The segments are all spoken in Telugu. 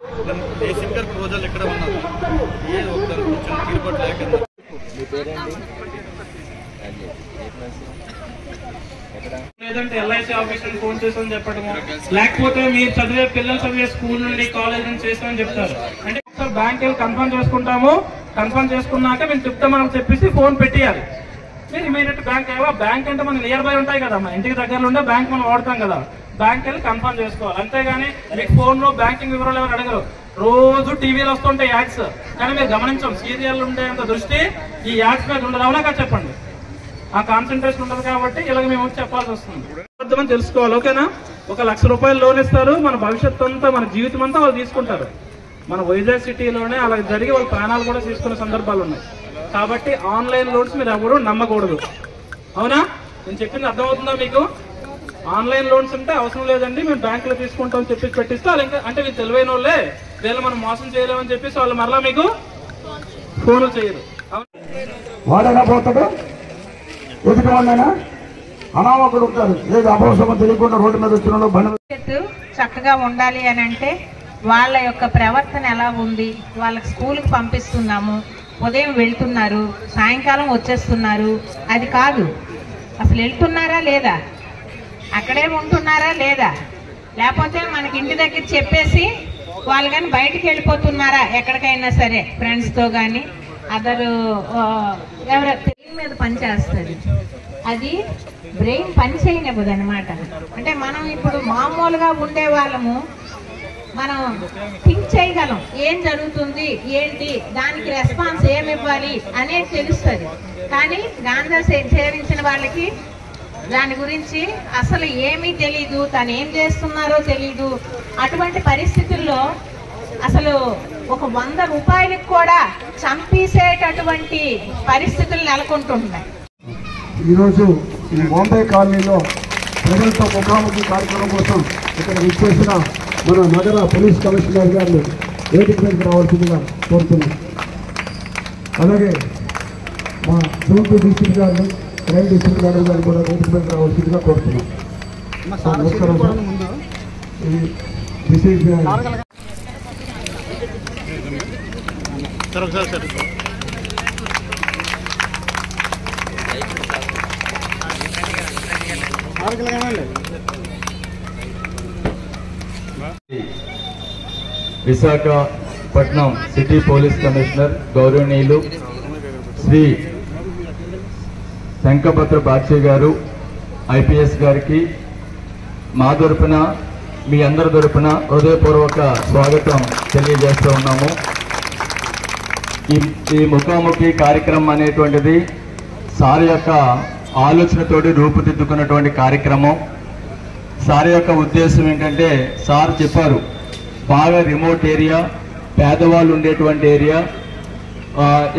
రోజులు ఎక్కడ ఉన్నారు ఏ ఒక్కరు కొంచెం తీరుబాటు లేకుండా లేదంటే ఎల్ఐసి ఆఫీసర్ ఫోన్ చేసామని చెప్పడము, లేకపోతే మీరు పిల్లలు చదివే స్కూల్ నుండి కాలేజ్ నుంచి చేస్తామని చెప్తారు. అంటే ఒకసారి బ్యాంక్ వెళ్ళి కన్ఫర్మ్ చేసుకుంటాము, కన్ఫర్మ్ చేసుకున్నాక మేము చెప్తామని చెప్పేసి ఫోన్ పెట్టేయాలి. మీరు ఇమీడియట్ బ్యాంక్ అంటే మన నియర్ బై ఉంటాయి కదా, మన ఇంటికి దగ్గరలో ఉండే బ్యాంక్ మనం వాడతాం కదా, బ్యాంక్ వెళ్ళి కన్ఫర్మ్ చేసుకోవాలి. అంతేగాని మీకు ఫోన్ లో బ్యాంకింగ్ వివరాలు ఎవరు అడగరు. రోజు టీవీలో వస్తుంటాయి యాడ్స్, కానీ మీరు గమనించాం సీరియల్ ఉండేంత దృష్టి ఈ యాడ్స్ మీద ఉండదు. అవునా కదా చెప్పండి, ఆ కాన్సన్ట్రేషన్ ఉండదు కాబట్టి ఇలాగ మేము చెప్పాల్సి వస్తుంది. అర్థమని తెలుసుకోవాలి. ఓకేనా? 1 లక్ష రూపాయలు లోన్ ఇస్తారు, మన భవిష్యత్తు అంతా మన జీవితం అంతా వాళ్ళు తీసుకుంటారు. మన వైజాగ్ సిటీలోనే అలా జరిగి వాళ్ళ ప్రాణాలు కూడా తీసుకునే సందర్భాలు ఉన్నాయి. కాబట్టి ఆన్లైన్ లోన్స్ మీరు ఎవరు నమ్మకూడదు. అవునా? నేను చెప్పింది అర్థమవుతుందా మీకు? ఆన్లైన్ లోన్స్ అంటే అవసరం లేదండి, మేము బ్యాంకులో తీసుకుంటామని చెప్పేసి పెట్టిస్తే వాళ్ళు ఇంకా అంటే మీరు తెలివైన వాళ్ళే, వీళ్ళు మనం మోసం చేయలేమని చెప్పేసి వాళ్ళు మరలా మీకు ఫోన్లు చేయరు. వాడైనా పోతాడు, ఎదుటి వాళ్ళైనా అనామకుడు ఉంటారు. ఏది అపవసరం తెలియకుండా రోడ్డు మీద వచ్చిన బండి చక్కగా ఉండాలి అని అంటే వాళ్ళ యొక్క ప్రవర్తన ఎలా ఉంది, వాళ్ళకి స్కూల్కి పంపిస్తున్నాము, ఉదయం వెళ్తున్నారు, సాయంకాలం వచ్చేస్తున్నారు, అది కాదు. అసలు వెళ్తున్నారా లేదా, అక్కడే ఉంటున్నారా లేదా, లేకపోతే మనకి ఇంటి దగ్గర చెప్పేసి వాళ్ళు కానీ బయటికి వెళ్ళిపోతున్నారా ఎక్కడికైనా సరే ఫ్రెండ్స్తో కానీ అదరు ఎవరో బ్రెయిన్ మీద పనిచేస్తుంది. అది బ్రెయిన్ పని చేయనివ్వదు అనమాట. అంటే మనం ఇప్పుడు మామూలుగా ఉండే వాళ్ళము మనం థింక్ చేయగలం, ఏం జరుగుతుంది ఏంటి, దానికి రెస్పాన్స్ ఏమి ఇవ్వాలి అనేది తెలుస్తుంది. కానీ గాంజా సేవించిన వాళ్ళకి దాని గురించి అసలు ఏమీ తెలీదు, తను ఏం చేస్తున్నారో తెలీదు. అటువంటి పరిస్థితుల్లో అసలు 100 రూపాయలకు కూడా చంపేసేటటువంటి పరిస్థితులు నెలకొంటున్నాయి. ఈరోజు ఈ బాంబే కాలనీలో ప్రజలతో ముఖాముఖి కార్యక్రమం కోసం ఇక్కడ విచ్చేసిన మన నగర పోలీస్ కమిషనర్ గారిని వేదిక మీదకి రావాల్సిందిగా కోరుతున్నాం. అలాగే మా జూన్పూర్ డిస్ట్రిక్ట్ గారిని, క్రైమ్ డిస్ట్రిక్ట్ గారిని కూడా వేదిక మీదకి రావాల్సిందిగా కోరుతున్నాం. విశాఖపట్నం సిటీ పోలీస్ కమిషనర్ గౌరవనీయులు శ్రీ శంఖపత్ర బాక్షి గారు ఐపీఎస్ గారికి మా తరపున మీ అందరి తరపున హృదయపూర్వక స్వాగతం తెలియజేస్తూ ఉన్నాము. ఈ ముఖాముఖి కార్యక్రమం అనేటువంటిది సార్ యొక్క ఆలోచనతోటి రూపుదిద్దుకున్నటువంటి కార్యక్రమం. సార్ యొక్క ఉద్దేశం ఏంటంటే, సార్ చెప్పారు బాగా రిమోట్ ఏరియా, పేదవాళ్ళు ఉండేటువంటి ఏరియా,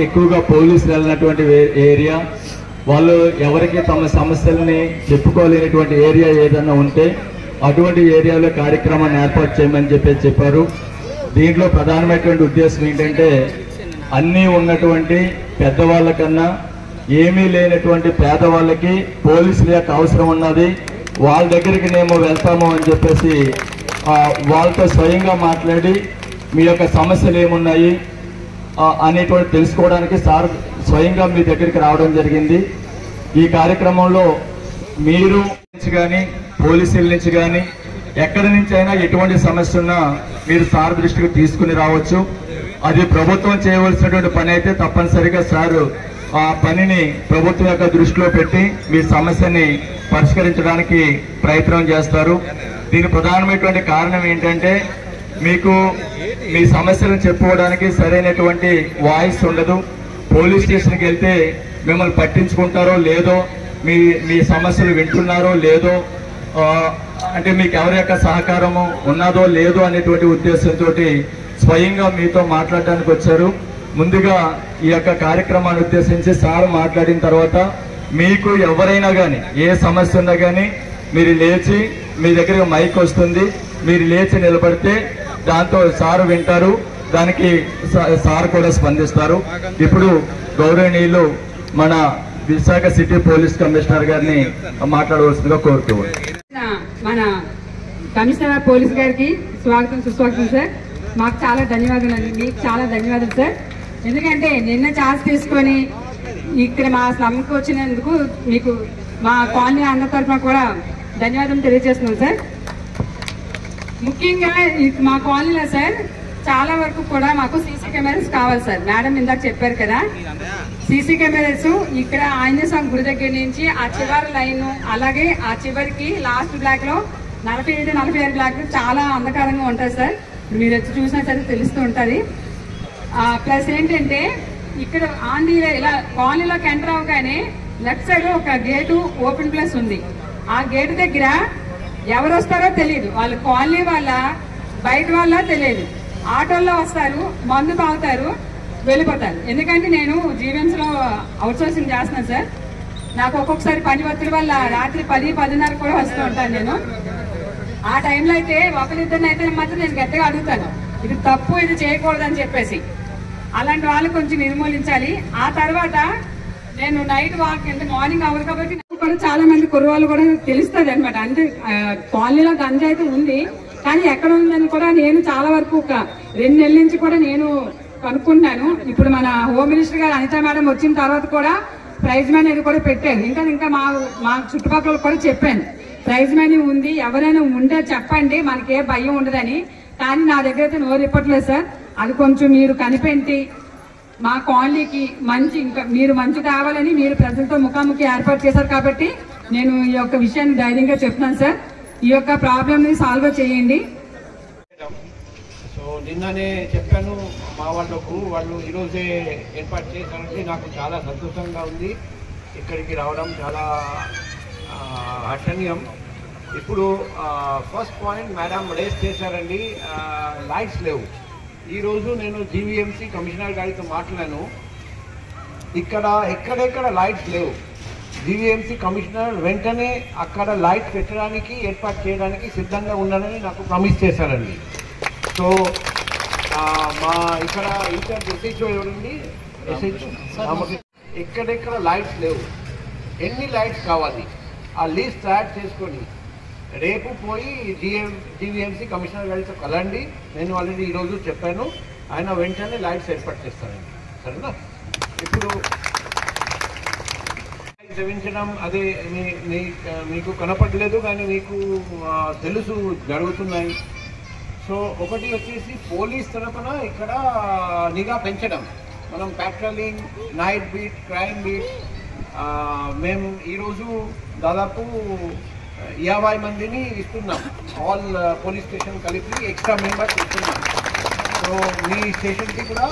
ఎక్కువగా పోలీసులు వెళ్ళినటువంటి ఏరియా, వాళ్ళు ఎవరికి తమ సమస్యల్ని చెప్పుకోలేనటువంటి ఏరియా ఏదైనా ఉంటే అటువంటి ఏరియాలో కార్యక్రమాన్ని ఏర్పాటు చేయమని చెప్పారు. దీంట్లో ప్రధానమైనటువంటి ఉద్దేశం ఏంటంటే, అన్నీ ఉన్నటువంటి పెద్దవాళ్ళ కన్నా ఏమీ లేనటువంటి పేదవాళ్ళకి పోలీసుల యొక్క అవసరం ఉన్నది, వాళ్ళ దగ్గరికి మేము వెళ్తాము అని చెప్పేసి వాళ్ళతో స్వయంగా మాట్లాడి మీ యొక్క సమస్యలు ఏమున్నాయి అనేటువంటి తెలుసుకోవడానికి సార్ స్వయంగా మీ దగ్గరికి రావడం జరిగింది. ఈ కార్యక్రమంలో మీరు నుంచి కానీ పోలీసుల నుంచి కానీ ఎక్కడి నుంచి అయినా ఎటువంటి సమస్య ఉన్నా మీరు సార్ దృష్టికి తీసుకుని రావచ్చు. అది ప్రభుత్వం చేయవలసినటువంటి పని అయితే తప్పనిసరిగా సార్ ఆ పనిని ప్రభుత్వం యొక్క దృష్టిలో పెట్టి మీ సమస్యని పరిష్కరించడానికి ప్రయత్నం చేస్తారు. దీని ప్రధానమైనటువంటి కారణం ఏంటంటే, మీకు మీ సమస్యలను చెప్పుకోవడానికి సరైనటువంటి వాయిస్ ఉండదు. పోలీస్ స్టేషన్కి వెళ్తే మిమ్మల్ని పట్టించుకుంటారో లేదో, మీ సమస్యలు వింటున్నారో లేదో, అంటే మీకు ఎవరి యొక్క సహకారము ఉన్నదో లేదో అనేటువంటి ఉద్దేశంతో స్వయంగా మీతో మాట్లాడడానికి వచ్చారు. ముందుగా ఈ యొక్క కార్యక్రమాన్ని ఉద్దేశించి సార్ మాట్లాడిన తర్వాత మీకు ఎవరైనా కానీ ఏ సమస్య ఉన్నా కానీ మీరు లేచి, మీ దగ్గర మైక్ వస్తుంది, మీరు లేచి నిలబడితే దాంతో సార్ వింటారు, దానికి సార్ కూడా స్పందిస్తారు. ఇప్పుడు గౌరవనీయులు మన విశాఖ సిటీ పోలీస్ కమిషనర్ గారిని మాట్లాడవలసిందిగా కోరుతున్నాను. మన కమిషనర్ పోలీస్ గారికి స్వాగతం సుస్వాగతం సార్. మాకు చాలా ధన్యవాదాలు అండి. మీకు చాలా ధన్యవాదాలు సార్. ఎందుకంటే నిన్న ఛార్జ్ తీసుకొని ఇక్కడ మా స్లమ్కి వచ్చినందుకు మీకు మా కాలనీ అందరి తరఫున కూడా ధన్యవాదాలు తెలియజేస్తున్నాం సార్. ముఖ్యంగా మా కాలనీలో సార్ చాలా వరకు కూడా మాకు సీసీ కెమెరాస్ కావాలి సార్. మేడం ఇందాక చెప్పారు కదా, సీసీ కెమెరాస్ ఇక్కడ ఆంజనేయ స్వామి గుడి దగ్గర నుంచి ఆ చివరి లైన్, అలాగే ఆ చివరికి లాస్ట్ బ్లాక్ లో 47, 46 బ్లాక్ చాలా అంధకారంగా ఉంటుంది సార్. మీరు వచ్చి చూసినా సరే తెలుస్తూ ఉంటుంది. ప్లస్ ఏంటంటే ఇక్కడ ఆంధ్రీలో ఇలా కాలనీలోకి ఎంటర్ అవగానే లెఫ్ట్ సైడ్ ఒక గేటు ఓపెన్ ప్లేస్ ఉంది. ఆ గేటు దగ్గర ఎవరు వస్తారో తెలియదు. వాళ్ళు కాలనీ వాళ్ళ బయట వాళ్ళ తెలియదు. ఆటోల్లో వస్తారు, మందు తాగుతారు, వెళ్ళిపోతారు. ఎందుకంటే నేను జీవెన్స్ లో అవుట్ సోర్సింగ్ చేస్తున్నాను సార్. నాకు ఒక్కొక్కసారి పని ఒత్తిడి వల్ల రాత్రి 10, 10:30 కూడా వస్తూ ఉంటాను నేను. ఆ టైంలో అయితే ఒకరిద్దరిని అయితే మాత్రం నేను గట్టిగా అడుగుతాను, ఇది తప్పు, ఇది చేయకూడదని చెప్పేసి. అలాంటి వాళ్ళు కొంచెం నిర్మూలించాలి. ఆ తర్వాత నేను నైట్ వాక్ అంటే మార్నింగ్ అవ్వదు కాబట్టి కూడా చాలా మంది కుర్రవాళ్ళు కూడా తెలుస్తుంది అనమాట. అంటే కాలనీలో గంజాయి అయితే ఉంది, కానీ ఎక్కడ ఉందని కూడా నేను చాలా వరకు ఒక 2 నెలల నుంచి కూడా నేను కనుక్కుంటున్నాను. ఇప్పుడు మన హోమ్ మినిస్టర్ గారు అనితా మేడం వచ్చిన తర్వాత కూడా ప్రైజ్ మనీ అనేది కూడా పెట్టాను. ఇంకా మా చుట్టుపక్కల కూడా చెప్పాను, ప్రైజ్ మనీ ఉంది, ఎవరైనా ఉంటే చెప్పండి, మనకే భయం ఉండదని. కానీ నా దగ్గర అయితే నోరు ఇప్పట్లేదు సార్. అది కొంచెం మీరు కనిపెట్టి మా కాలనీకి మంచి, ఇంకా మీరు మంచి కావాలని మీరు ప్రజలతో ముఖాముఖి ఏర్పాటు చేశారు కాబట్టి నేను ఈ యొక్క విషయాన్ని ధైర్యంగా చెప్తున్నాను సార్. ఈ యొక్క ప్రాబ్లమ్ ని సాల్వ్ చేయండి. సో నిన్ననే చెప్పాను మా వాళ్ళకు, వాళ్ళు ఈరోజే ఏర్పాటు చేశారంటే నాకు చాలా సంతోషంగా ఉంది. ఇక్కడికి రావడం చాలా హర్షణీయం. ఇప్పుడు ఫస్ట్ పాయింట్ మేడం రేస్ చేశారండి, లైట్స్ లేవు. ఈరోజు నేను జీవీఎంసీ కమిషనర్ గారితో మాట్లాడాను. ఇక్కడ ఎక్కడెక్కడ లైట్స్ లేవు, జీవీఎంసీ కమిషనర్ వెంటనే అక్కడ లైట్స్ పెట్టడానికి ఏర్పాటు చేయడానికి సిద్ధంగా ఉన్నారని నాకు ప్రామిస్ చేశారండి. సో మా ఇక్కడ ఇన్ఛార్జ్ ఎస్హెచ్ఓ ఎవరండి, ఎక్కడెక్కడ లైట్స్ లేవు, ఎన్ని లైట్స్ కావాలి ఆ లిస్ట్ తయారు చేసుకొని రేపు పోయి జీవీఎంసీ కమిషనర్ గారితో కలండి. నేను ఆల్రెడీ ఈరోజు చెప్పాను, ఆయన వెంటనే లైట్స్ ఏర్పాటు చేస్తారండి. సరేనా? ఇప్పుడు సేవించడం అదే మీకు కనపడలేదు, కానీ మీకు తెలుసు జరుగుతున్నాయి. సో ఒకటి వచ్చేసి పోలీస్ తరఫున ఇక్కడ నిఘా పెంచడం, మనం patrolling, night beat, crime beat, మేము ఈరోజు దాదాపు 50 మందిని ఇస్తున్నాం. ఆల్ పోలీస్ స్టేషన్ కలిపి ఎక్స్ట్రా మెంబర్స్ ఇస్తున్నాం. సో మీ స్టేషన్కి కూడా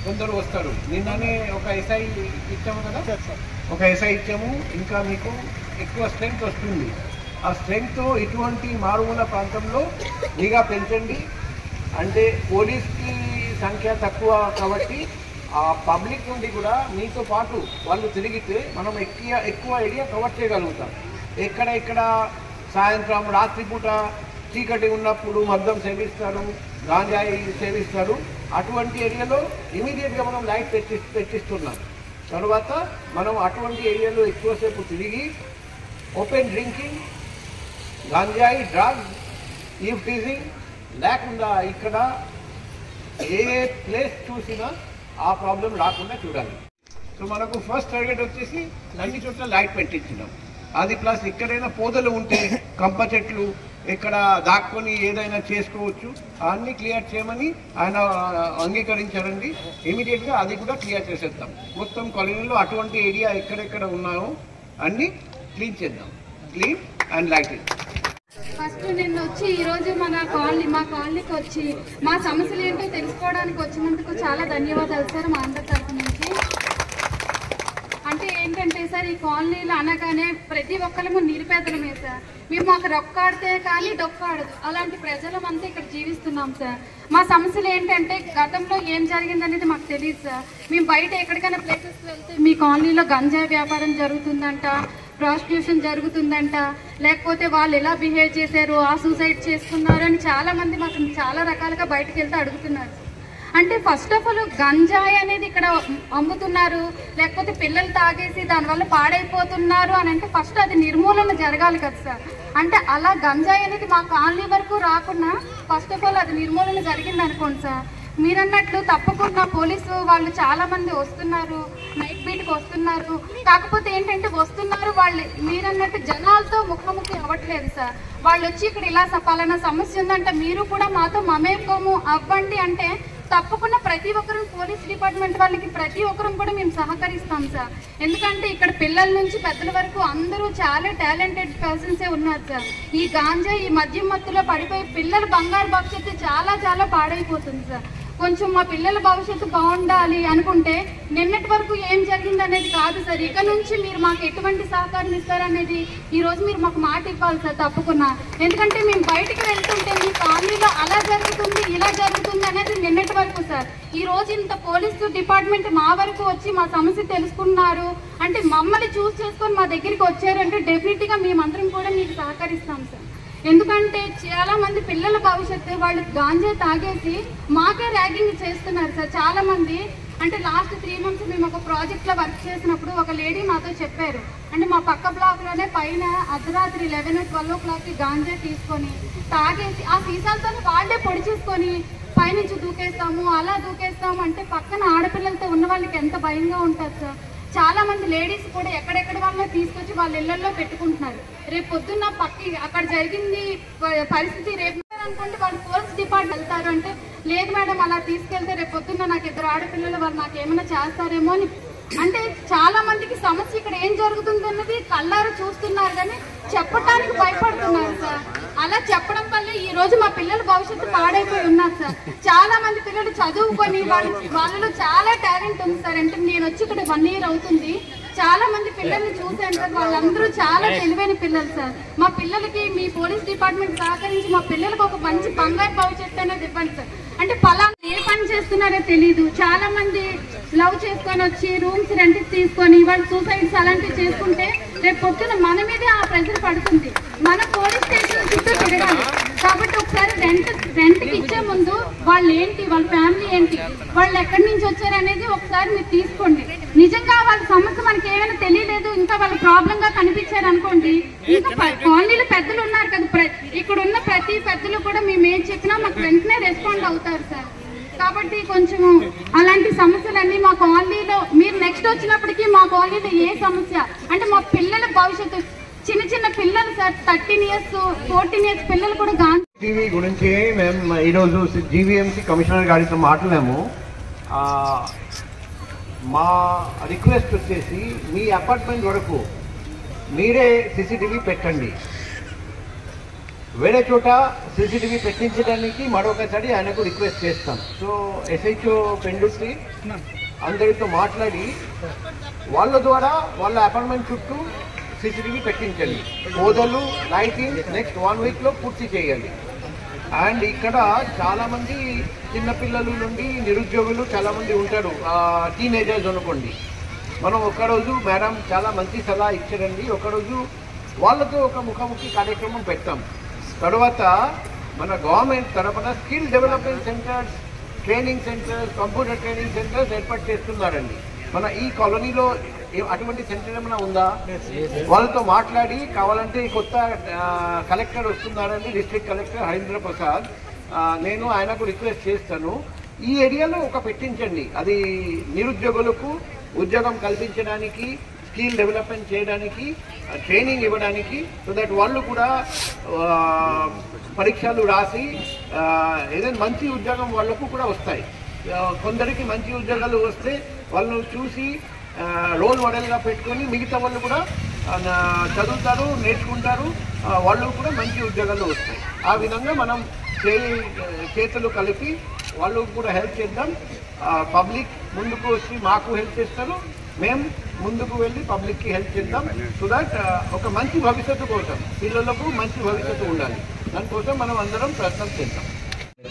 కొందరు వస్తారు. నిన్ననే ఒక ఎస్ఐ ఇచ్చాము కదా, ఒక ఎస్ఐ ఇచ్చాము. ఇంకా మీకు ఎక్కువ స్ట్రెంగ్త్ వస్తుంది. ఆ స్ట్రెంగ్త్ ఇటువంటి మారుమూల ప్రాంతంలో నిఘా పెంచండి. అంటే పోలీస్కి సంఖ్య తక్కువ కాబట్టి ఆ పబ్లిక్ నుండి కూడా మీతో పాటు వాళ్ళు తిరిగితే మనం ఎక్కువ ఏరియా కవర్ చేయగలుగుతాం. ఎక్కడ సాయంత్రం రాత్రిపూట చీకటి ఉన్నప్పుడు మద్యం సేవిస్తారు, గాంజాయి సేవిస్తారు, అటువంటి ఏరియాలో ఇమీడియట్గా మనం లైట్ పెట్టిస్తున్నాం. తర్వాత మనం అటువంటి ఏరియాలో ఎక్కువసేపు తిరిగి ఓపెన్ డ్రింకింగ్, గాంజాయి, డ్రగ్స్, ఈవ్ టీజింగ్ లేకుండా ఇక్కడ ఏ ప్లేస్ చూసినా ఆ ప్రాబ్లం రాకుండా చూడాలి. సో మనకు ఫస్ట్ టార్గెట్ వచ్చేసి అన్ని చోట్ల లైట్ పెట్టించడం. అది ప్లస్ ఎక్కడైనా పోదలు ఉంటే కంప చెట్లు ఇక్కడ దాక్కొని ఏదైనా చేసుకోవచ్చు, అన్నీ క్లియర్ చేయమని ఆయన అంగీకరించారండి. ఇమీడియట్గా అది కూడా క్లియర్ చేసేద్దాం. మొత్తం కాలనీలో అటువంటి ఏరియా ఎక్కడెక్కడ ఉన్నాయో అన్నీ క్లీన్ చేద్దాం. Clean and lighting. ఫస్ట్ నిన్న వచ్చి ఈరోజు మా కాలనీకి వచ్చి మా సమస్యలు ఏంటో తెలుసుకోవడానికి వచ్చినందుకు చాలా ధన్యవాదాలు సార్ మా అందరి తరఫు నుంచి. అంటే ఏంటంటే సార్, ఈ కాలనీలో అనగానే ప్రతి ఒక్కరము నిరుపేదలమే సార్. మేము మాకు రొక్కాడితే కానీ డొక్కాడదు, అలాంటి ప్రజలమంతా ఇక్కడ జీవిస్తున్నాం సార్. మా సమస్యలు ఏంటంటే గతంలో ఏం జరిగిందనేది మాకు తెలియదు సార్. మేము బయట ఎక్కడికైనా ప్లేసెస్కి వెళ్తే మీ కాలనీలో గంజాయి వ్యాపారం జరుగుతుందంట, ప్రాస్టిట్యూషన్ జరుగుతుందంట, లేకపోతే వాళ్ళు ఎలా బిహేవ్ చేశారు, ఆ సూసైడ్ చేసుకున్నారు అని చాలామంది మాకు చాలా రకాలుగా బయటకు వెళ్తే అడుగుతున్నారు. అంటే ఫస్ట్ ఆఫ్ ఆల్ గంజాయి అనేది ఇక్కడ అమ్ముతున్నారు, లేకపోతే పిల్లలు తాగేసి దానివల్ల పాడైపోతున్నారు అని అంటే ఫస్ట్ అది నిర్మూలన జరగాలి కదా సార్. అంటే అలా గంజాయి అనేది మా కాలనీ వరకు రాకుండా ఫస్ట్ ఆఫ్ ఆల్ అది నిర్మూలన జరిగింది అనుకోండి సార్. మీరన్నట్లు తప్పకుండా పోలీసు వాళ్ళు చాలా మంది వస్తున్నారు, నైట్ బీట్కి వస్తున్నారు. కాకపోతే ఏంటంటే వస్తున్నారు వాళ్ళు మీరన్నట్టు జనాలతో ముఖాముఖి అవ్వట్లేదు సార్. వాళ్ళు వచ్చి ఇక్కడ ఇలా పలానా సమస్య ఉందంటే మీరు కూడా మాతో మమేకము అవ్వండి అంటే తప్పకుండా ప్రతి ఒక్కరు పోలీస్ డిపార్ట్మెంట్ వాళ్ళకి ప్రతి ఒక్కరం కూడా మేము సహకరిస్తాం సార్. ఎందుకంటే ఇక్కడ పిల్లల నుంచి పెద్దల వరకు అందరూ చాలా టాలెంటెడ్ పర్సన్సే ఉన్నారు సార్. ఈ గాంజా ఈ మద్యం మత్తులో పడిపోయి పిల్లల బంగారు భవిష్యత్తు చాలా చాలా పాడైపోతుంది సార్. కొంచెం మా పిల్లల భవిష్యత్తు బాగుండాలి అనుకుంటే నిన్నటి వరకు ఏం జరిగింది అనేది కాదు సార్. ఇక నుంచి మీరు మాకు ఎటువంటి సహకారం ఇస్తారనేది ఈరోజు మీరు మాకు మాట ఇవ్వాలి సార్ తప్పకుండా. ఎందుకంటే మేము బయటికి వెళ్తుంటే మీ కాలనీలో అలా జరుగుతుంది ఇలా జరుగుతుంది అనేది నిన్నటి వరకు సార్. ఈ రోజు ఇంత పోలీసు డిపార్ట్మెంట్ మా వరకు వచ్చి మా సమస్య తెలుసుకున్నారు అంటే మమ్మల్ని చూస్ చేసుకొని మా దగ్గరికి వచ్చారంటే డెఫినెట్గా మేమందరం కూడా మీకు సహకరిస్తాం సార్. ఎందుకంటే చాలా మంది పిల్లల భవిష్యత్తు వాళ్ళు గాంజా తాగేసి మాకే ర్యాగింగ్ చేస్తున్నారు సార్ చాలా మంది. అంటే లాస్ట్ 3 months మేము ఒక ప్రాజెక్ట్లో వర్క్ చేసినప్పుడు ఒక లేడీ మాతో చెప్పారు. అంటే మా పక్క బ్లాక్లోనే పైన అర్ధరాత్రి 11-12 o'clockకి గాంజా తీసుకొని తాగేసి ఆ సీసాలతో వాళ్ళే పొడి చేసుకొని పైనుంచి దూకేస్తాము అలా దూకేస్తాము అంటే పక్కన ఆడపిల్లలతో ఉన్న వాళ్ళకి ఎంత భయంగా ఉంటుంది సార్. చాలా మంది లేడీస్ కూడా ఎక్కడెక్కడ వాళ్ళని తీసుకొచ్చి వాళ్ళ ఇళ్లలో పెట్టుకుంటున్నారు. రేపు పొద్దున్న పక్కి అక్కడ జరిగింది పరిస్థితి రేపు అనుకుంటే వాళ్ళు పోలీస్ డిపార్ట్మెంట్ వెళ్తారు అంటే లేదు మేడం అలా తీసుకెళ్తే రేపు పొద్దున్న నాకు 2 ఆడపిల్లలు వాళ్ళు నాకు ఏమైనా చేస్తారేమో అని అంటే చాలా మందికి సమస్య ఇక్కడ ఏం జరుగుతుంది అన్నది కళ్ళారు చూస్తున్నారు కానీ చెప్పడానికి భయపడుతున్నారు సార్. అలా చెప్పడం వల్ల ఈ రోజు మా పిల్లల భవిష్యత్తు పాడైపోయి ఉన్నారు సార్. చాలా మంది పిల్లలు చదువుకొని వాళ్ళలో చాలా టాలెంట్ ఉంది సార్. అంటే నేను వచ్చి ఇక్కడ 1 year అవుతుంది. చాలా మంది పిల్లల్ని చూశాను సార్. వాళ్ళందరూ చాలా తెలివైన పిల్లలు సార్. మా పిల్లలకి మీ పోలీస్ డిపార్ట్మెంట్ సహకరించి మా పిల్లలకు ఒక మంచి బంగారు భవిష్యత్తు అనేది ఇవ్వండి సార్. అంటే పలానా ఏ పని చేస్తున్నారో తెలీదు. చాలా మంది లవ్ చేసుకొని వచ్చి రూమ్స్ రెంట్కి తీసుకొని వాళ్ళు సూసైడ్స్ అలాంటివి చేసుకుంటే రేపు పొద్దున మన మీదే ఆ ప్రెజర్ పడుతుంది. మన పోలీస్ స్టేషన్ చుట్టూ తిరగాలి. కాబట్టి ఒకసారి రెంట్కి ఇచ్చే ముందు వాళ్ళు ఏంటి వాళ్ళ ఫ్యామిలీ ఏంటి వాళ్ళు ఎక్కడి నుంచి వచ్చారు అనేది ఒకసారి మీరు తీసుకోండి. నిజంగా వాళ్ళ సమస్య మనకి ఏమైనా తెలియలేదు ఇంకా వాళ్ళ ప్రాబ్లం గా కనిపించారు అనుకోండి ఇంకా కాలనీలో పెద్దలు ఉన్నారు కదా ఇక్కడ ఉన్న ప్రతి పెద్దలు కూడా మేము ఏం చెప్పినా మాకు వెంటనే రెస్పాండ్ అవుతారు సార్. కాబట్టి కొంచెం అలాంటి సమస్యలన్నీ మా కాలనీలో మీరు నెక్స్ట్ వచ్చినప్పటికీ మా కాలనీలో ఏ సమస్య అంటే మా పిల్లల భవిష్యత్తు చిన్న చిన్న పిల్లలు సార్ 13 years 14 years పిల్లలు కూడా గాంధీ గురించి మేము ఈరోజు జీవీఎంసీ కమిషనర్ గారితో మాట్లాడాము. మా రిక్వెస్ట్ వచ్చేసి మీ అపార్ట్మెంట్ వరకు మీరే సీసీటీవీ పెట్టండి. వేరే చోట సీసీటీవీ పెట్టించడానికి మరొకసారి ఆయనకు రిక్వెస్ట్ చేస్తాం. సో ఎస్హెచ్ఓ పెండుశ్రీ అందరితో మాట్లాడి వాళ్ళ ద్వారా వాళ్ళ అపార్ట్మెంట్ చుట్టూ సీసీటీవీ పెట్టించండి. ఓదలు లైటింగ్ నెక్స్ట్ 1 weekలో పూర్తి చేయాలి. అండ్ ఇక్కడ చాలామంది చిన్నపిల్లల నుండి నిరుద్యోగులు చాలామంది ఉంటారు, టీనేజర్స్ అనుకోండి. మనం ఒకరోజు మేడం చాలా మంచి సలహా ఇచ్చారండి, ఒకరోజు వాళ్ళతో ఒక ముఖాముఖి కార్యక్రమం పెట్టాం. తర్వాత మన గవర్నమెంట్ తరఫున skill development centres, training centres, computer training centres ఏర్పాటు చేస్తున్నారండి. మన ఈ కాలనీలో అటువంటి సెంటర్ ఏమైనా ఉందా వాళ్ళతో మాట్లాడి కావాలంటే కొత్త కలెక్టర్ వస్తున్నారండి, డిస్ట్రిక్ట్ కలెక్టర్ హరీంద్ర ప్రసాద్, నేను ఆయనకు రిక్వెస్ట్ చేస్తాను ఈ ఏరియాలో ఒక పెట్టించండి. అది నిరుద్యోగులకు ఉద్యోగం కల్పించడానికి, స్కిల్ డెవలప్మెంట్ చేయడానికి, ట్రైనింగ్ ఇవ్వడానికి, సో దట్ వాళ్ళు కూడా పరీక్షలు రాసి ఏదైనా మంచి ఉద్యోగం వాళ్ళకు కూడా వస్తాయి. కొందరికి మంచి ఉద్యోగాలు వస్తే వాళ్ళను చూసి రోల్ మోడల్గా పెట్టుకొని మిగతా వాళ్ళు కూడా చదువుతారు, నేర్చుకుంటారు, వాళ్ళు కూడా మంచి ఉద్యోగాలు వస్తాయి. ఆ విధంగా మనం చేతులు కలిపి వాళ్ళు కూడా హెల్ప్ చేద్దాం. పబ్లిక్ ముందుకు వచ్చి మాకు హెల్ప్ చేస్తారు, మేము ముందుకు వెళ్ళి పబ్లిక్కి హెల్ప్ చేద్దాం. సో దట్ ఒక మంచి భవిష్యత్తు కోసం పిల్లలకు మంచి భవిష్యత్తు ఉండాలి, దానికోసం మనం అందరం ప్రయత్నం చేద్దాం.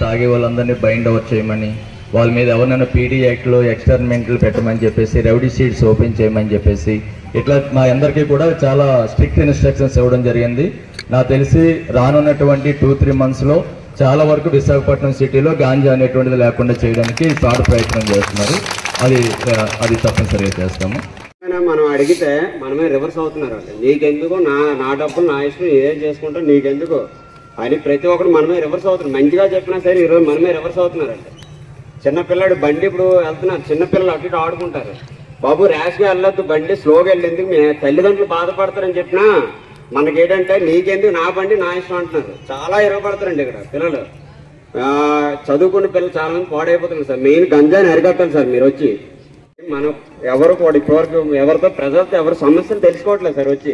తాగే వాళ్ళందరినీ బైండ్ అవుట్ చేయమని, వాళ్ళ మీద ఎవరైనా పీడీ యాక్ట్లో ఎక్స్పెరిమెంట్లు పెట్టమని చెప్పేసి, రౌడీ షీట్స్ ఓపెన్ చేయమని చెప్పేసి, ఇట్లా మా అందరికీ కూడా చాలా స్ట్రిక్ట్ ఇన్స్ట్రక్షన్స్ ఇవ్వడం జరిగింది. నాకు తెలిసి రానున్నటువంటి 2-3 monthsలో చాలా వరకు విశాఖపట్నం సిటీలో గాంజా అనేటువంటిది లేకుండా చేయడానికి సార్ ప్రయత్నం చేస్తున్నారు. అది తప్పనిసరిగా చేస్తాము. మనం అడిగితే మనమే రివర్స్ అవుతున్నారు అంటే నీకెందుకు, నా డబ్బులు నా ఇష్టం, ఏం చేసుకుంటా నీకెందుకు అని ప్రతి ఒక్కరు మనమే రివర్స్ అవుతున్నారు. మంచిగా చెప్పినా సరే ఈరోజు మనమే రివర్స్ అవుతున్నారంటే. చిన్నపిల్లాడు బండి ఇప్పుడు వెళ్తున్నారు, చిన్నపిల్లలు అటు ఇటు ఆడుకుంటారు, బాబు ర్యాష్గా వెళ్ళొద్దు, బండి స్లోగా వెళ్ళేందుకు మీ తల్లిదండ్రులు బాధపడతారని చెప్పినా మనకేంటంటే నీకెందుకు, నా బండి నా ఇష్టం అంటున్నారు. చాలా ఇరగబడతారండి ఇక్కడ పిల్లలు. చదువుకున్న పిల్లలు చాలా మంది పాడైపోతున్నారు సార్. మెయిన్ గంజాయిని అరికట్టాలి సార్. మీరు వచ్చి మనం ఎవరు కూడా ఇప్పటివరకు ఎవరితో ప్రజలతో ఎవరి సమస్యలు తెలుసుకోవట్లేదు సార్. వచ్చి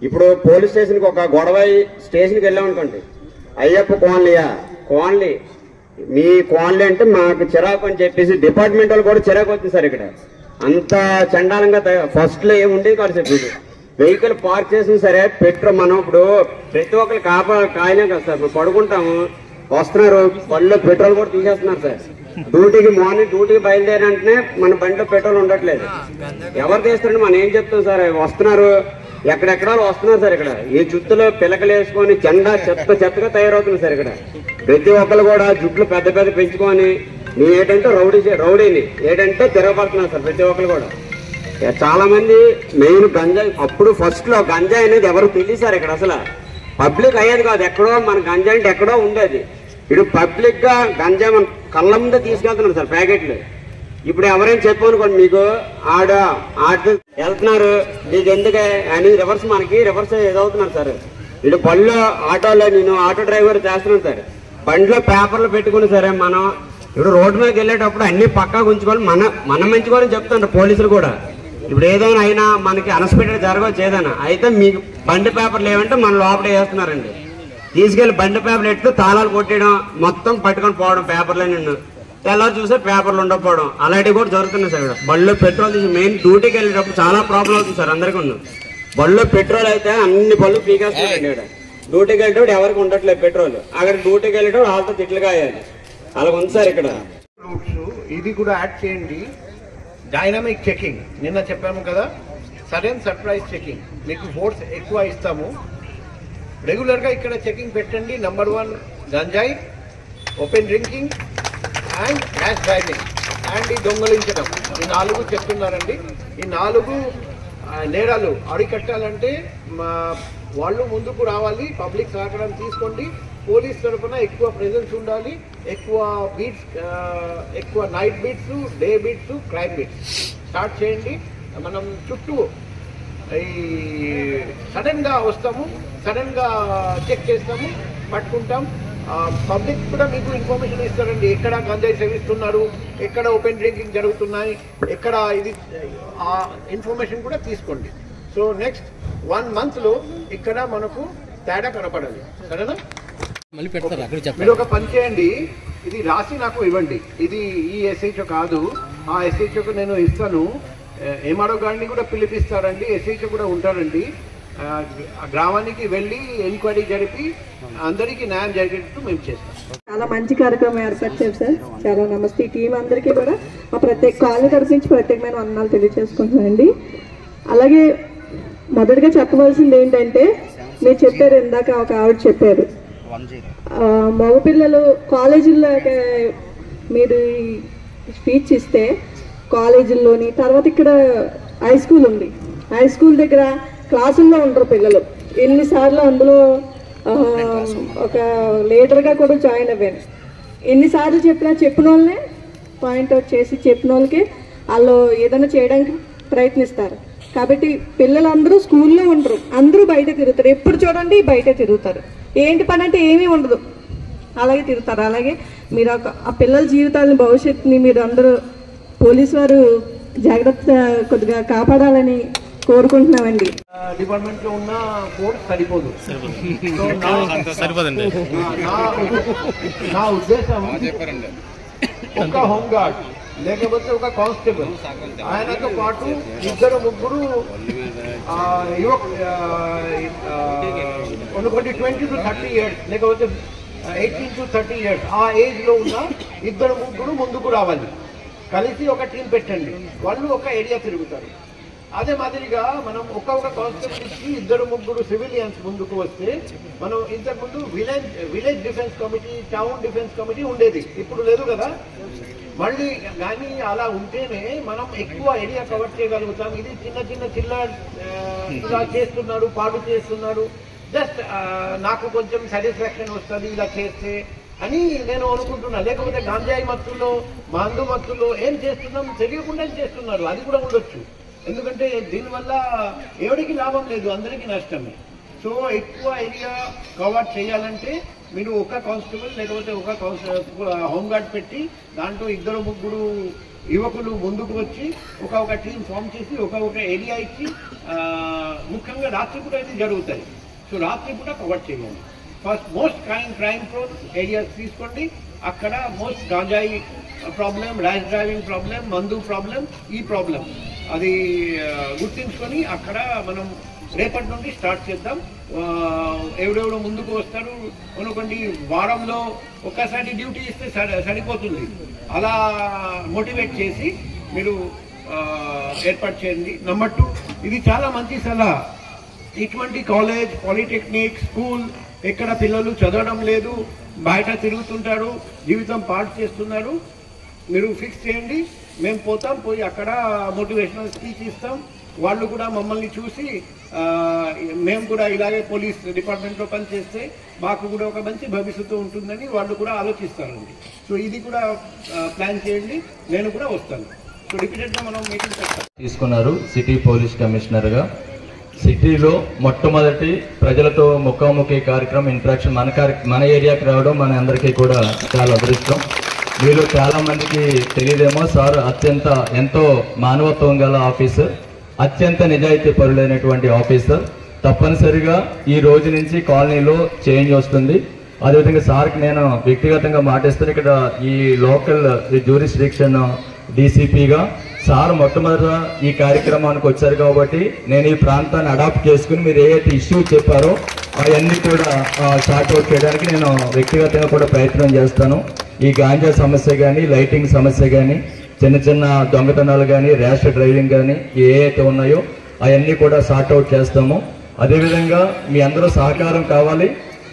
ఇప్పుడు పోలీస్ స్టేషన్కి ఒక గొడవ స్టేషన్కి వెళ్ళామనుకోండి, అయ్యప్ప కోన్లీ మీ కోన్లీ అంటే మాకు చిరాకు అని చెప్పేసి డిపార్ట్మెంట్ వాళ్ళు కూడా చిరాకు వచ్చింది సార్. ఇక్కడ అంత చండాలంగా ఫస్ట్లో ఏమి ఉండేది కాదు సార్. ఇప్పుడు వెహికల్ పార్క్ చేసిన సరే మనం ఇప్పుడు ప్రతి ఒక్కరు కాయలే కదా సార్. మేము పడుకుంటాము, వస్తున్నారు బండిలో పెట్రోల్ కూడా తీసేస్తున్నారు సార్. మార్నింగ్ డ్యూటీకి బయలుదేరంటనే మన బండిలో పెట్రోల్ ఉండట్లేదు. ఎవరు తీస్తారంటే మనం ఏం చెప్తాం సార్. వస్తున్నారు, ఎక్కడెక్కడ వస్తున్నారు సార్. ఇక్కడ ఈ జుత్తులో పిలకలు వేసుకొని చెత్తగా తయారవుతుంది సార్. ఇక్కడ ప్రతి ఒక్కరు కూడా జుట్లు పెద్ద పెంచుకొని ఏంటంటే రౌడీని ఏంటంటే తిరగబడుతున్నారు సార్. ప్రతి ఒక్కరు కూడా చాలా మంది మెయిన్ గంజాయి, అప్పుడు ఫస్ట్ లో గంజాయి అనేది ఎవరు తెలియదు సార్. ఇక్కడ అసలు పబ్లిక్ అయ్యేది కాదు. ఎక్కడో మన గంజాయి అంటే ఎక్కడో ఉండేది. ఇప్పుడు పబ్లిక్ గా గంజాయి మన కళ్ళ ముందే తీసుకెళ్తున్నారు సార్ ప్యాకెట్లు. ఇప్పుడు ఎవరైనా చెప్పనుకోండి మీకు ఆడ వెళ్తున్నారు మీకు ఎందుకే అని రివర్స్ ఏదవుతున్నారు సార్. ఇటు బళ్ళు ఆటోలో నేను ఆటో డ్రైవర్ చేస్తున్నాను సార్. బండిలో పేపర్లు పెట్టుకుని సరే మనం ఇప్పుడు రోడ్డు మీదకి వెళ్ళేటప్పుడు అన్ని పక్కా ఉంచుకోవాలి, మనం మంచుకోవాలని చెప్తున్నారు పోలీసులు కూడా. ఇప్పుడు ఏదైనా అయినా మనకి అన్ఎక్స్పెక్టెడ్ జరగవచ్చు ఏదైనా అయితే మీకు బండి పేపర్లు ఏమంటే మన లోపల వేస్తున్నారండి. తీసుకెళ్లి బండి పేపర్లు ఎట్టు తాళాలు కొట్టేయడం, మొత్తం పట్టుకొని పోవడం పేపర్లో నిన్ను తెల్లారు చూస్తే పేపర్లు ఉండకపోవడం అలాంటివి కూడా జరుగుతున్నాయి సార్. బళ్ళు పెట్రోల్ తీసి మెయిన్ డ్యూటీకి వెళ్ళేటప్పుడు చాలా ప్రాబ్లం అవుతుంది సార్ అందరికీ. బళ్ళు పెట్రోల్ అయితే అన్ని బళ్ళు పీకేస్తున్నారండి. ఇక్కడ డ్యూటీకి వెళ్ళేటప్పుడు ఎవరికి ఉండట్లేదు పెట్రోల్. అక్కడ డ్యూటీకి వెళ్ళేటప్పుడు వాళ్ళతో తిట్లు కాయాలి, అలా ఉంది సార్. ఇక్కడ ఇది కూడా యాడ్ చేయండి. డైనమిక్ చెకింగ్ నిన్న చెప్పాము కదా, సడన్ సర్ప్రైజ్ చెకింగ్. మీకు ఫోర్స్ ఎక్కువ ఇస్తాము. రెగ్యులర్గా ఇక్కడ చెకింగ్ పెట్టండి. నంబర్ 1 గంజాయి, open drinking and rash driving and ఈ దొంగలించడం. ఈ 4 చెప్తున్నారండి. ఈ 4 నేరాలు అరికట్టాలంటే వాళ్ళు ముందుకు రావాలి, పబ్లిక్ సహకారం తీసుకోండి. పోలీస్ తరఫున ఎక్కువ ప్రెజెన్స్ ఉండాలి. ఎక్కువ night beats, day beats, crime beats start చేయండి. మనం చుట్టూ ఈ సడన్గా వస్తాము, సడన్గా చెక్ చేస్తాము, పట్టుకుంటాం. పబ్లిక్ కూడా మీకు ఇన్ఫర్మేషన్ ఇస్తారండి. ఎక్కడ గంజాయి సేవిస్తున్నారు, ఎక్కడ ఓపెన్ డ్రింకింగ్ జరుగుతున్నాయి, ఎక్కడ ఇది ఆ ఇన్ఫర్మేషన్ కూడా తీసుకోండి. సో నెక్స్ట్ 1 monthలో ఇక్కడ మనకు తేడా కనపడాలి. సరేనా? మీరు ఒక పని చేయండి, ఇది రాసి నాకు ఇవ్వండి. ఇది ఈ ఎస్హెచ్ఓ కాదు, ఆ ఎస్హెచ్ఓకు నేను ఇస్తాను. ఎంఆర్ఓ గారిని కూడా పిలిపిస్తారండి, ఎస్హెచ్ఓ కూడా ఉంటారండి. గ్రామానికి వెళ్ళి ఎంక్వైరీ జరిపి అందరికీ న్యాయం జరిగేటట్టు మేము చేస్తాం. చాలా మంచి కార్యక్రమం ఏర్పరిచారు సార్. చాలా నమస్తే. టీం అందరికీ కూడా మా ప్రత్యేక కాలనీ తరఫు నుంచి ప్రత్యేకమైన వందనాలు తెలియజేసుకుంటున్నానండి. అలాగే మొదటిగా చెప్పవలసింది ఏంటంటే, మీరు చెప్పారు ఇందాక ఒక ఆవిడ చెప్పారు, మగపిల్లలు కాలేజీల్లో మీరు స్పీచ్ ఇస్తే కాలేజీల్లోని, తర్వాత ఇక్కడ హై స్కూల్ ఉంది, హై స్కూల్ దగ్గర క్లాసుల్లో ఉండరు పిల్లలు. ఎన్నిసార్లు అందులో ఒక లీడర్గా కూడా జాయిన్ అవ్వాను. ఎన్నిసార్లు చెప్పిన వాళ్ళనే పాయింట్అవుట్ చేసి చెప్పిన వాళ్ళకి వాళ్ళు ఏదైనా చేయడానికి ప్రయత్నిస్తారు. కాబట్టి పిల్లలందరూ స్కూల్లో ఉండరు, అందరూ బయట తిరుగుతారు. ఎప్పుడు చూడండి బయట తిరుగుతారు. ఏంటి పని అంటే ఏమీ ఉండదు, అలాగే తిరుగుతారు. అలాగే మీరు ఆ పిల్లల జీవితాలని, భవిష్యత్తుని మీరు అందరూ పోలీసు వారు జాగ్రత్త కొద్దిగా కాపాడాలని కోరుకుంటున్నామండి. డిపార్ట్మెంట్ లో ఉన్న ఫోర్స్ సరిపోదు. నా ఉద్దేశం ఒక హోంగార్డ్ లేకపోతే ఒక కానిస్టేబుల్, ఆయనతో పాటు 2-3 అనుకోండి 20 to 30 years లేకపోతే 18 to 30 years ఆ ఏజ్ లో ఉన్న 2-3 ముందుకు రావాలి. కలిసి ఒక టీం పెట్టండి. వాళ్ళు ఒక ఏరియా తిరుగుతారు. అదే మాదిరిగా మనం ఒక్కొక్క కాన్స్టెబుల్ ఇచ్చి 2-3 సివిలియన్స్ ముందుకు వస్తే మనం ఇంతకుముందు village defence committee, town defence committee ఉండేది, ఇప్పుడు లేదు కదా. మళ్ళీ కానీ అలా ఉంటేనే మనం ఎక్కువ ఏరియా కవర్ చేయగలుగుతాం. ఇది చిన్న ఇలా చేస్తున్నాడు, పాడు చేస్తున్నాడు, జస్ట్ నాకు కొంచెం సాటిస్ఫాక్షన్ వస్తుంది ఇలా చేస్తే అని నేను అనుకుంటున్నా. లేకపోతే గాంజాయి మత్తుల్లో, మందు మత్తుల్లో ఏం చేస్తున్నాం తెలియకుండా చేస్తున్నారు, అది కూడా ఉండొచ్చు. ఎందుకంటే దీనివల్ల ఎవరికి లాభం లేదు, అందరికీ నష్టమే. సో ఎక్కువ ఏరియా కవర్ చేయాలంటే మీరు ఒక కానిస్టేబుల్ లేకపోతే ఒక హోంగార్డ్ పెట్టి దాంట్లో 2-3 యువకులు ముందుకు వచ్చి ఒక టీం ఫామ్ చేసి ఒక ఏరియా ఇచ్చి, ముఖ్యంగా రాత్రిపూట ఇది జరుగుతాయి. సో రాత్రిపూట కవర్ చేయాలి. First most crime prone areas తీసుకోండి, అక్కడ మోస్ట్ గాంజాయి ప్రాబ్లం, ర్యాష్ డ్రైవింగ్ ప్రాబ్లం, మందు ప్రాబ్లం, ఈ ప్రాబ్లం అది గుర్తించుకొని అక్కడ మనం రేపటి నుండి స్టార్ట్ చేద్దాం. ఎవడెవడో ముందుకు వస్తాడు అనుకోండి, వారంలో ఒక్కసారి డ్యూటీ ఇస్తే సరిపోతుంది. అలా మోటివేట్ చేసి మీరు ఏర్పాటు చేయండి. నెంబర్ 2, ఇది చాలా మంచి సలహా. ఇటువంటి కాలేజ్, పాలిటెక్నిక్, స్కూల్ ఎక్కడ పిల్లలు చదవడం లేదు, బయట తిరుగుతుంటారు, జీవితం పాడు చేస్తున్నారు, మీరు ఫిక్స్ చేయండి. మేము పోయి అక్కడ మోటివేషనల్ స్పీచ్ ఇస్తాం. వాళ్ళు కూడా మమ్మల్ని చూసి మేము కూడా ఇలాగే పోలీస్ డిపార్ట్మెంట్లో పనిచేస్తే మాకు కూడా ఒక మంచి భవిష్యత్తు ఉంటుందని వాళ్ళు కూడా ఆలోచిస్తారండి. సో ఇది కూడా ప్లాన్ చేయండి, నేను కూడా వస్తాను. సో రిపీటెడ్గా మనం మీటింగ్ తీసుకున్నారు సిటీ పోలీస్ కమిషనర్గా. సిటీలో మొట్టమొదటి ప్రజలతో ముఖాముఖి కార్యక్రమం, ఇంట్రాక్షన్ మన ఏరియాకి రావడం మన అందరికీ కూడా చాలా అదృష్టం. మీలో చాలా మందికి తెలియదేమో, సార్ ఎంతో మానవత్వం గల ఆఫీసర్, అత్యంత నిజాయితీ పరులైనటువంటి ఆఫీసర్. తప్పనిసరిగా ఈ రోజు నుంచి కాలనీలో చేంజ్ వస్తుంది. అదేవిధంగా సార్కి నేను వ్యక్తిగతంగా మాటిస్తాను. ఇక్కడ ఈ లోకల్ జ్యూరిస్డిక్షన్ డీసీపీగా సార్ మొట్టమొదట ఈ కార్యక్రమానికి వచ్చారు కాబట్టి నేను ఈ ప్రాంతాన్ని అడాప్ట్ చేసుకుని మీరు ఏదైతే ఇష్యూ చెప్పారో అవన్నీ కూడా షార్ట్అవుట్ చేయడానికి నేను వ్యక్తిగతంగా కూడా ప్రయత్నం చేస్తాను. ఈ గాంజా సమస్య కానీ, లైటింగ్ సమస్య కానీ, చిన్న దొంగతనాలు కానీ, ర్యాష్ డ్రైవింగ్ కానీ ఏవైతే ఉన్నాయో అవన్నీ కూడా షార్ట్అవుట్ చేస్తాము. అదేవిధంగా మీ అందరూ సహకారం కావాలి.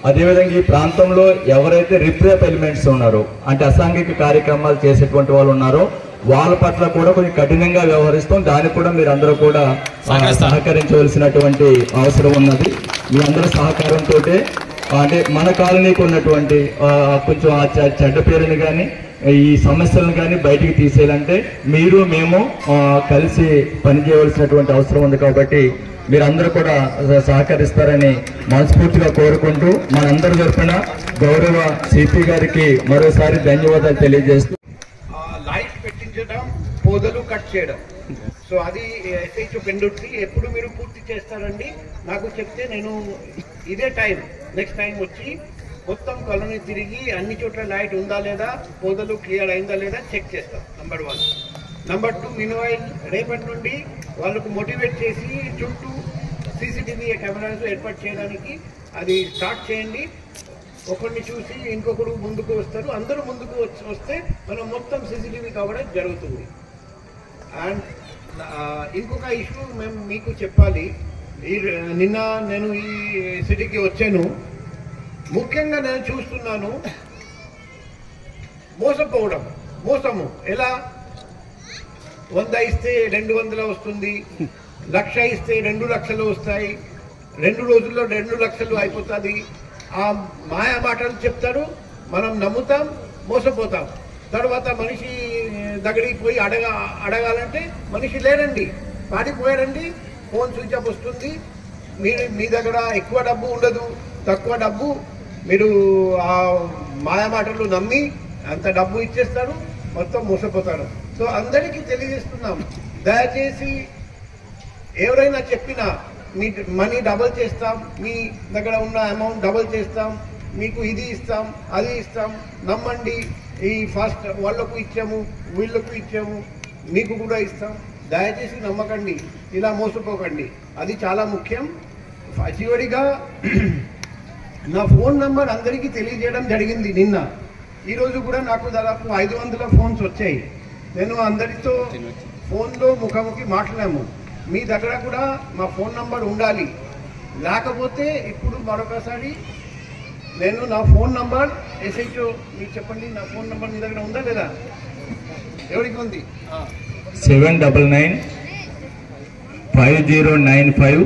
అదేవిధంగా ఈ ప్రాంతంలో ఎవరైతే రిప్రేప్ ఎలిమెంట్స్ ఉన్నారో, అంటే అసాంఘిక కార్యక్రమాలు చేసేటువంటి వాళ్ళు ఉన్నారో వాళ్ళ పట్ల కూడా కొంచెం కఠినంగా వ్యవహరిస్తాం. దానికి కూడా మీరు అందరూ కూడా సహకరించవలసినటువంటి అవసరం ఉన్నది. మీ అందరూ సహకారంతో అంటే మన కాలనీకి ఉన్నటువంటి కొంచెం ఆ చెడ్డ పేరుని కానీ, ఈ సమస్యలను కానీ బయటికి తీసేయాలంటే మీరు మేము కలిసి పనిచేయవలసినటువంటి అవసరం ఉంది. కాబట్టి మీరందరూ కూడా సహకరిస్తారని మనస్ఫూర్తిగా కోరుకుంటూ మనందరి తరఫున గౌరవ సిపి గారికి మరోసారి ధన్యవాదాలు తెలియజేస్తూ, లైట్ పెట్టించడం, పొదలు కట్ చేయడం. సో అది ఎస్హెచ్ పెండుర్తి ఎప్పుడు మీరు పూర్తి చేస్తారండి నాకు చెప్తే నేను ఇదే టైం నెక్స్ట్ టైం వచ్చి మొత్తం కాలనీ తిరిగి అన్ని చోట్ల లైట్ ఉందా లేదా, పొదలు క్లియర్ అయిందా లేదా చెక్ చేస్తాం. నెంబర్ 1. నెంబర్ 2, మీన్వైల్ రేపటి నుండి వాళ్ళకు మోటివేట్ చేసి చుట్టూ సీసీటీవీ కెమెరాస్ ఏర్పాటు చేయడానికి అది స్టార్ట్ చేయండి. ఒకరిని చూసి ఇంకొకరు ముందుకు వస్తారు, అందరూ ముందుకు వస్తే మనం మొత్తం సీసీటీవీ కవరేజ్ జరుగుతుంది. అండ్ ఇంకొక ఇష్యూ మేము మీకు చెప్పాలి. నిన్న నేను ఈ సిటీకి వచ్చాను, ముఖ్యంగా నేను చూస్తున్నాను మోసము. ఎలా 100 ఇస్తే 200 వస్తుంది, 1,00,000 ఇస్తే 2 లక్షలు వస్తాయి, 2 రోజుల్లో 2 లక్షలు అయిపోతుంది. ఆ మాయా మాటలు చెప్తారు, మనం నమ్ముతాం, మోసపోతాం. తర్వాత మనిషి దగ్గరికి పోయి అడగాలంటే మనిషి లేరండి, పాడిపోయారండి, ఫోన్ స్విచ్ ఆఫ్ వస్తుంది. మీ దగ్గర ఎక్కువ డబ్బు ఉండదు, తక్కువ డబ్బు, మీరు ఆ మాయా మాటలు నమ్మి అంత డబ్బు ఇచ్చేస్తారు, మొత్తం మోసపోతారు. సో అందరికీ తెలియజేస్తున్నాం, దయచేసి ఎవరైనా చెప్పినా మీ మనీ డబల్ చేస్తాం, మీ దగ్గర ఉన్న అమౌంట్ డబల్ చేస్తాం, మీకు ఇది ఇస్తాం, అది ఇస్తాం, నమ్మండి. ఈ ఫస్ట్ వాళ్ళకు ఇచ్చాము, వీళ్ళకు ఇచ్చాము, మీకు కూడా ఇస్తాం. దయచేసి నమ్మకండి, ఇలా మోసపోకండి, అది చాలా ముఖ్యం. చివరిగా నా ఫోన్ నంబర్ అందరికీ తెలియజేయడం జరిగింది నిన్న. ఈరోజు కూడా నాకు దాదాపు 500 ఫోన్స్ వచ్చాయి. నేను అందరితో ఫోన్లో ముఖాముఖి మాట్లాడాము. మీ దగ్గర కూడా మా ఫోన్ నంబర్ ఉండాలి. లేకపోతే ఇప్పుడు మరొకసారి నేను నా ఫోన్ నంబర్ ఎస్ఐఓ మీరు చెప్పండి. నా ఫోన్ నంబర్ మీ దగ్గర ఉందా లేదా? ఎవరికి ఉంది? 7995095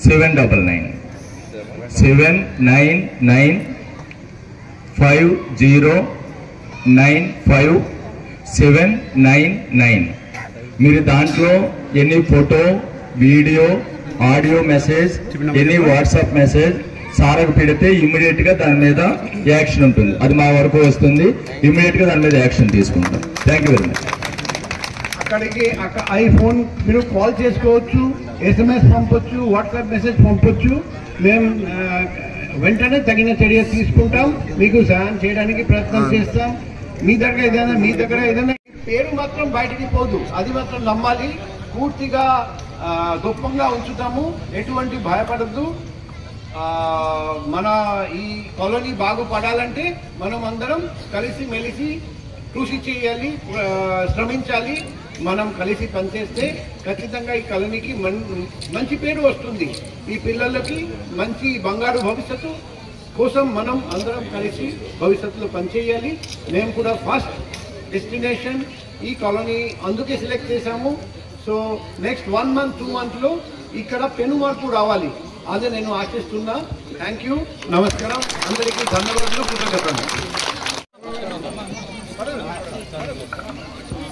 7995095 మీరు దాంట్లో any photo, video, audio message, any WhatsApp message సార్కు పెడితే ఇమ్మీడియట్ గా దాని మీద యాక్షన్ ఉంటుంది. అది మా వరకు వస్తుంది, ఇమ్మీడియట్ గా దాని మీద యాక్షన్ తీసుకుంటాం. Thank you very much. అక్కడికి ఐ ఫోన్ మీరు కాల్ చేసుకోవచ్చు, SMS పంపొచ్చు, వాట్సాప్ మెసేజ్ పంపొచ్చు. మేము వెంటనే తగిన చర్య తీసుకుంటాం, మీకు సహాయం చేయడానికి ప్రయత్నం చేస్తాం. మీ దగ్గర ఏదైనా పేరు మాత్రం బయటికి పోదు, అది మాత్రం నమ్మాలి. పూర్తిగా గొప్పంగా ఉంచుతాము, ఎటువంటి భయపడద్దు. మన ఈ కాలనీ బాగుపడాలంటే మనం అందరం కలిసి మెలిసి కృషి చేయాలి, శ్రమించాలి. మనం కలిసి పనిచేస్తే ఖచ్చితంగా ఈ కాలనీకి మంచి పేరు వస్తుంది. ఈ పిల్లలకి మంచి బంగారు భవిష్యత్తు కోసం మనం అందరం కలిసి భవిష్యత్తులో పనిచేయాలి. మేము కూడా ఫస్ట్ డెస్టినేషన్ ఈ కాలనీ అందుకే సెలెక్ట్ చేశాము. సో నెక్స్ట్ 1 month 2 monthsలో ఇక్కడ పెను మార్పు రావాలి, అదే నేను ఆశిస్తున్నా. థ్యాంక్ యూ, నమస్కారం, అందరికీ ధన్యవాదాలు, కృతజ్ఞతలు.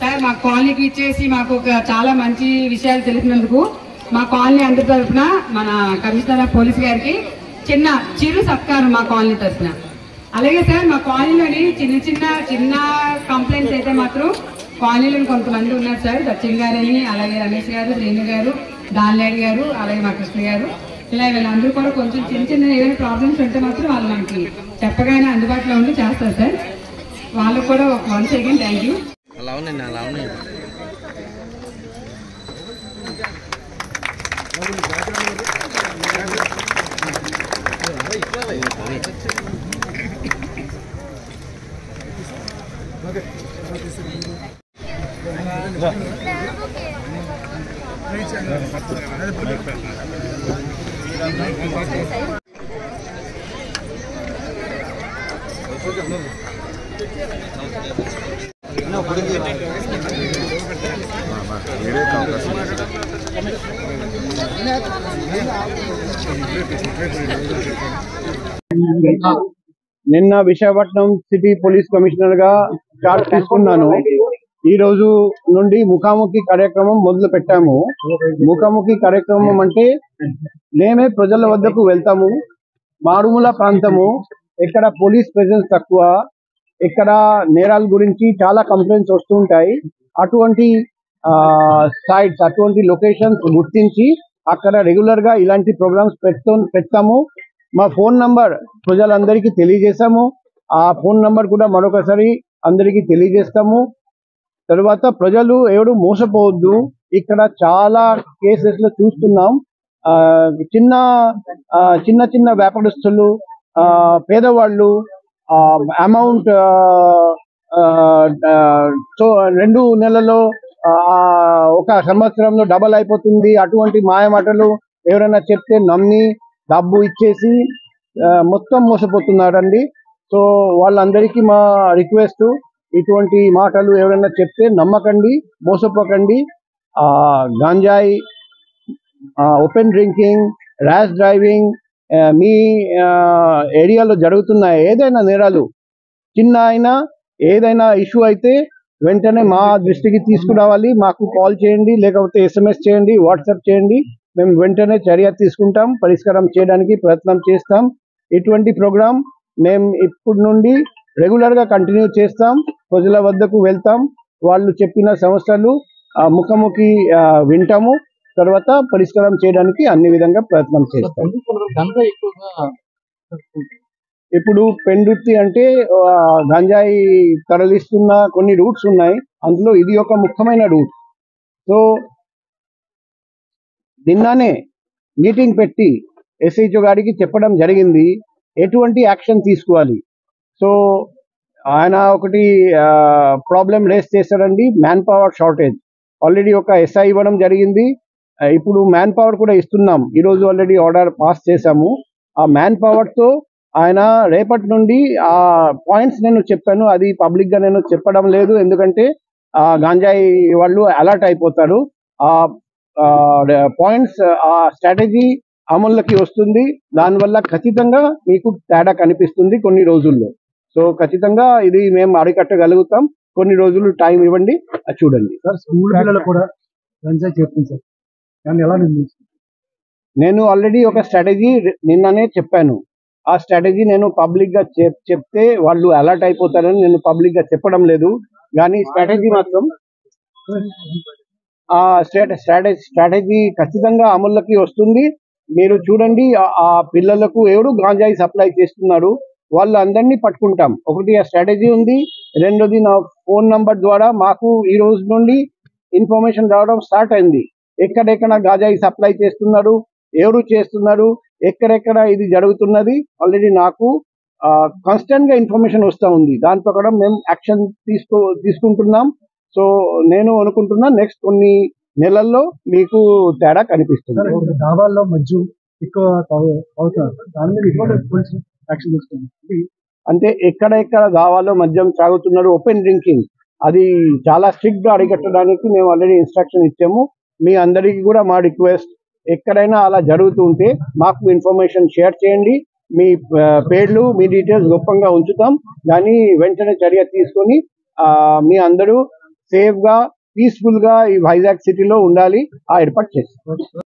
సార్ మా కాలనీకి ఇచ్చేసి మాకు చాలా మంచి విషయాలు తెలిపినందుకు మా కాలనీ అందరి తరఫున మన కమిషనర్ ఆఫ్ పోలీస్ గారికి చిరు సత్కారం మా కాలనీ తరఫున. అలాగే సార్ మా కాలనీలోని చిన్న కంప్లైంట్స్ అయితే మాత్రం కాలనీలో కొంతమంది ఉన్నారు సార్. సచిన్ గారని, అలాగే రమేష్ గారు, రేణు గారు, దానిలాడి గారు, అలాగే మా కృష్ణ గారు, ఇలా వీళ్ళందరూ కూడా కొంచెం చిన్న ఏదైనా ప్రాబ్లమ్స్ ఉంటే మాత్రం వాళ్ళు మనకి చెప్పగానే అందుబాటులో ఉండి చేస్తారు సార్. వాళ్ళకు కూడా వన్స్ అగైన్ థ్యాంక్ యూ. నిన్న విశాఖపట్నం సిటీ పోలీస్ కమిషనర్ గా చార్జ్ తీసుకున్నాను. ఈ రోజు నుండి ముఖాముఖి కార్యక్రమం మొదలు పెట్టాము. ముఖాముఖి కార్యక్రమం అంటే మేమే ప్రజల వద్దకు వెళ్తాము. మారుమూల ప్రాంతము, ఇక్కడ పోలీస్ ప్రెజెన్స్ తక్కువ, ఇక్కడ నేరాల గురించి చాలా కంప్లైంట్స్ వస్తుంటాయి. అటువంటి సైట్స్, అటువంటి లొకేషన్స్ గుర్తించి అక్కడ రెగ్యులర్ గా ఇలాంటి ప్రోగ్రామ్స్ పెడతాము. మా ఫోన్ నంబర్ ప్రజలందరికీ తెలియజేస్తాము. ఆ ఫోన్ నంబర్ కూడా మరొకసారి అందరికీ తెలియజేస్తాము. తర్వాత ప్రజలు ఎవరు మోసపోవద్దు. ఇక్కడ చాలా కేసెస్ లో చూస్తున్నాం, చిన్న వ్యాపారస్తులు, పేదవాళ్ళు అమౌంట్ 2 నెలల్లో 1 సంవత్సరంలో డబల్ అయిపోతుంది. అటువంటి మాయమాటలు ఎవరైనా చెప్తే నమ్మి డబ్బు ఇచ్చేసి మొత్తం మోసపోతున్నారండి. సో వాళ్ళందరికీ మా రిక్వెస్ట్, ఇటువంటి మాటలు ఎవరైనా చెప్తే నమ్మకండి, మోసపోకండి. గంజాయి, ఓపెన్ డ్రింకింగ్, ర్యాష్ డ్రైవింగ్, మీ ఏరియాలో జరుగుతున్న ఏదైనా నేరాలు, చిన్న అయినా ఏదైనా ఇష్యూ అయితే వెంటనే మా దృష్టికి తీసుకురావాలి. మాకు కాల్ చేయండి, లేకపోతే SMS చేయండి, వాట్సాప్ చేయండి. మేము వెంటనే చర్య తీసుకుంటాం, పరిష్కారం చేయడానికి ప్రయత్నం చేస్తాం. ఇటువంటి ప్రోగ్రాం మేము ఇప్పటి నుండి రెగ్యులర్ గా కంటిన్యూ చేస్తాం. ప్రజల వద్దకు వెళ్తాం, వాళ్ళు చెప్పిన సమస్యలు ముఖాముఖి వింటాము, తర్వాత పరిష్కారం చేయడానికి అన్ని విధంగా ప్రయత్నం చేస్తాం. ఇప్పుడు పెందుర్తి అంటే గంజాయి తరలిస్తున్న కొన్ని రూట్స్ ఉన్నాయి, అందులో ఇది ఒక ముఖ్యమైన రూట్. సో నిన్ననే మీటింగ్ పెట్టి SHO గారికి చెప్పడం జరిగింది ఎటువంటి యాక్షన్ తీసుకోవాలి. సో ఆయన ఒకటి ప్రాబ్లం రేస్ చేశారండి, మ్యాన్ పవర్ షార్టేజ్. ఆల్రెడీ ఒక SI ఇవ్వడం జరిగింది, ఇప్పుడు మ్యాన్ పవర్ కూడా ఇస్తున్నాం. ఈరోజు ఆల్రెడీ ఆర్డర్ పాస్ చేశాము. ఆ మ్యాన్ పవర్తో ఆయన రేపటి నుండి ఆ పాయింట్స్ నేను చెప్పాను, అది పబ్లిక్గా నేను చెప్పడం లేదు, ఎందుకంటే గాంజాయి వాళ్ళు అలర్ట్ అయిపోతారు. ఆ పాయింట్స్, ఆ స్ట్రాటజీ అమల్లోకి వస్తుంది. దానివల్ల ఖచ్చితంగా మీకు తేడా కనిపిస్తుంది కొన్ని రోజుల్లో. సో ఖచ్చితంగా ఇది మేము అరికట్టగలుగుతాం. కొన్ని రోజులు టైం ఇవ్వండి, చూడండి. సార్ స్కూల్ పిల్లలు కూడా గంజాయి చెప్తుంది సార్, కానీ ఎలా నిర్ణయిస్తారు? నేను ఆల్రెడీ ఒక స్ట్రాటజీ నిన్ననే చెప్పాను. ఆ స్ట్రాటజీ నేను పబ్లిక్గా చెప్తే వాళ్ళు అలర్ట్ అయిపోతారని నేను పబ్లిక్గా చెప్పడం లేదు. కానీ స్ట్రాటజీ మాత్రం ఆ స్ట్రాటజీ ఖచ్చితంగా అమల్లోకి వస్తుంది. మీరు చూడండి, ఆ పిల్లలకు ఎవరు గాంజాయి సప్లై చేస్తున్నారు వాళ్ళందరినీ పట్టుకుంటాం. ఒకటి ఆ స్ట్రాటజీ ఉంది. రెండోది నా ఫోన్ నంబర్ ద్వారా మాకు ఈ రోజు నుండి ఇన్ఫర్మేషన్ రావడం స్టార్ట్ అయింది. ఎక్కడెక్కడ గాంజాయి సప్లై చేస్తున్నారు, ఎవరు చేస్తున్నారు, ఎక్కడెక్కడ ఇది జరుగుతున్నది ఆల్రెడీ నాకు కాన్స్టెంట్ గా ఇన్ఫర్మేషన్ వస్తూ ఉంది. దాని ప్రకారం మేము యాక్షన్ తీసుకుంటున్నాం. సో నేను అనుకుంటున్నా నెక్స్ట్ కొన్ని నెలల్లో మీకు తేడా కనిపిస్తుంది. డాబాల్లో మద్యం ఎక్కువ అవుతున్నారు, దాని మీద ఎటువంటి పోలీసులు యాక్షన్ తీసుకుంటారు? అంటే ఎక్కడెక్కడ దావాలో మద్యం తాగుతున్నారు, ఓపెన్ డ్రింకింగ్, అది చాలా స్ట్రిక్ట్ గా అరికట్టడానికి మేము ఆల్రెడీ ఇన్స్ట్రక్షన్ ఇచ్చాము. మీ అందరికీ కూడా మా రిక్వెస్ట్, ఎక్కడైనా అలా జరుగుతుంటే మాకు ఇన్ఫర్మేషన్ షేర్ చేయండి. మీ పేర్లు, మీ డీటెయిల్స్ గొప్పంగా ఉంచుతాం. కానీ వెంటనే చర్య తీసుకొని మీ అందరూ సేఫ్ గా, పీస్ఫుల్ గా ఈ వైజాగ్ సిటీలో ఉండాలి, ఆ ఏర్పాటు చేస్తాం.